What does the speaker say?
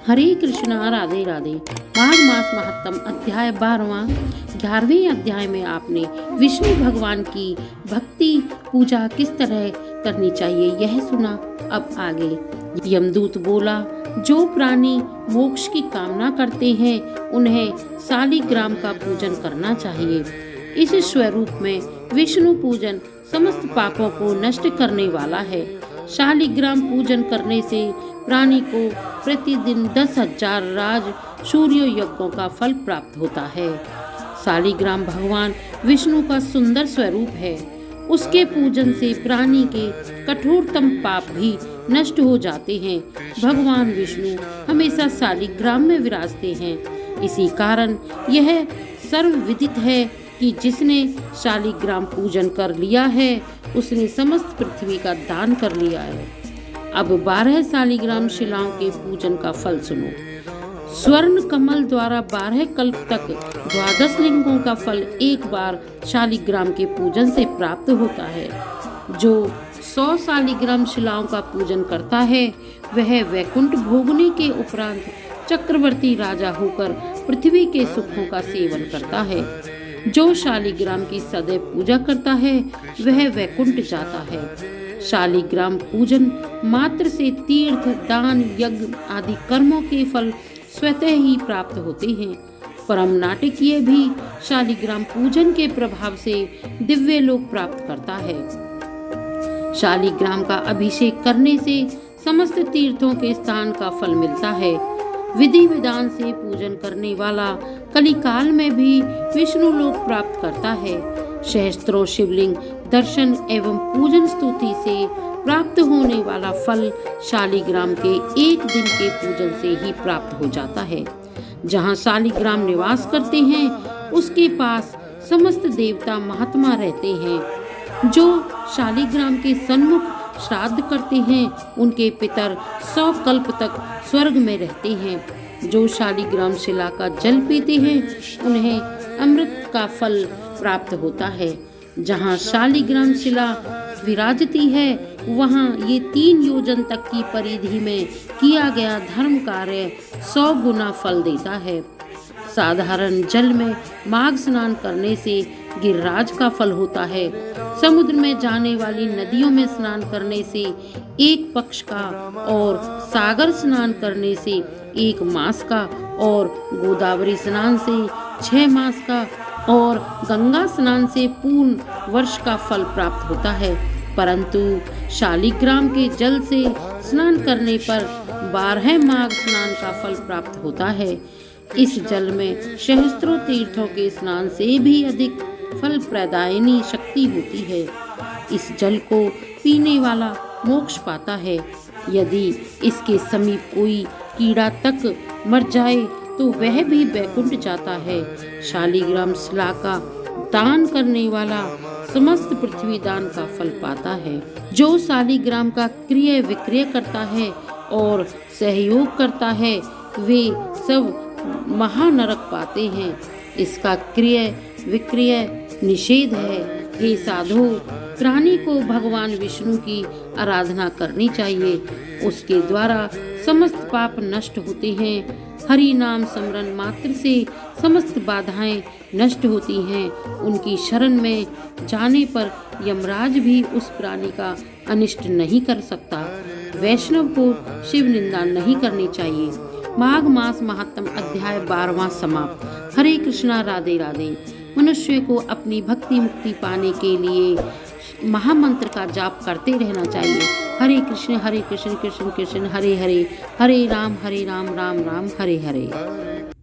हरे कृष्णा, राधे राधे। माघ मास महत्तम अध्याय 12वां। 11वें अध्याय में आपने विष्णु भगवान की भक्ति पूजा किस तरह करनी चाहिए यह सुना। अब आगे यमदूत बोला, जो प्राणी मोक्ष की कामना करते हैं उन्हें शालिग्राम का पूजन करना चाहिए। इस स्वरूप में विष्णु पूजन समस्त पापों को नष्ट करने वाला है। शालिग्राम पूजन करने से प्राणी को प्रतिदिन 10,000 राज सूर्य यज्ञों का फल प्राप्त होता है। शालिग्राम भगवान विष्णु का सुंदर स्वरूप है। उसके पूजन से प्राणी के कठोरतम पाप भी नष्ट हो जाते हैं। भगवान विष्णु हमेशा शालिग्राम में विराजते हैं। इसी कारण यह सर्वविदित है कि जिसने शालिग्राम पूजन कर लिया है उसने समस्त पृथ्वी का दान कर लिया है। अब 12 शालिग्राम शिलाओं के पूजन का फल सुनो। स्वर्ण कमल द्वारा 12 कल्प तक 12 लिंगों का फल एक बार शालिग्राम के पूजन से प्राप्त होता है। जो 100 शालिग्राम शिलाओं का पूजन करता है वह वैकुंठ भोगने के उपरांत चक्रवर्ती राजा होकर पृथ्वी के सुखों का सेवन करता है। जो शालिग्राम की सदैव पूजा करता है वह वैकुंठ जाता है। शालिग्राम पूजन मात्र से तीर्थ, दान, यज्ञ आदि कर्मों के फल स्वतः ही प्राप्त होते हैं। परम नाटकीय भी शालिग्राम पूजन के प्रभाव से दिव्य लोक प्राप्त करता है। शालिग्राम का अभिषेक करने से समस्त तीर्थों के स्थान का फल मिलता है। विधि विधान से पूजन करने वाला कलिकाल में भी विष्णु लोक प्राप्त करता है। सहस्त्रों शिवलिंग दर्शन एवं पूजन स्तुति से प्राप्त होने वाला फल शालिग्राम के एक दिन के पूजन से ही प्राप्त हो जाता है। जहाँ शालिग्राम निवास करते हैं उसके पास समस्त देवता महात्मा रहते हैं। जो शालिग्राम के सन्मुख श्राद्ध करते हैं उनके पितर 100 कल्प तक स्वर्ग में रहते हैं। जो शालिग्राम शिला का जल पीते हैं उन्हें अमृत का फल प्राप्त होता है। जहाँ शालिग्राम शिला विराजती है वहाँ ये 3 योजन तक की परिधि में किया गया धर्म कार्य 100 गुना फल देता है। साधारण जल में माघ स्नान करने से गिरिराज का फल होता है। समुद्र में जाने वाली नदियों में स्नान करने से 1 पक्ष का और सागर स्नान करने से 1 मास का और गोदावरी स्नान से 6 मास का और गंगा स्नान से पूर्ण वर्ष का फल प्राप्त होता है। परंतु शालिग्राम के जल से स्नान करने पर 12 माघ स्नान का फल प्राप्त होता है। इस जल में सहस्त्रों तीर्थों के स्नान से भी अधिक फल प्रदायिनी शक्ति होती है। इस जल को पीने वाला मोक्ष पाता है। यदि इसके समीप कोई कीड़ा तक मर जाए तो वह भी वैकुंठ जाता है। शालिग्राम शिला का दान करने वाला समस्त पृथ्वी दान का फल पाता है। जो शालिग्राम का क्रय विक्रय करता है और सहयोग करता है वे सब महानरक पाते हैं। इसका क्रय विक्रय निषेध है। हे साधु, प्राणी को भगवान विष्णु की आराधना करनी चाहिए। उसके द्वारा समस्त पाप नष्ट होते हैं। हरि नाम स्मरण मात्र से समस्त बाधाएं नष्ट होती हैं। उनकी शरण में जाने पर यमराज भी उस प्राणी का अनिष्ट नहीं कर सकता। वैष्णव को शिव निंदा नहीं करनी चाहिए। माघ मास महात्म अध्याय 12वां समाप्त। हरे कृष्णा, राधे राधे। मनुष्य को अपनी भक्ति मुक्ति पाने के लिए महामंत्र का जाप करते रहना चाहिए। हरे कृष्ण कृष्ण कृष्ण हरे हरे, हरे राम राम राम हरे हरे।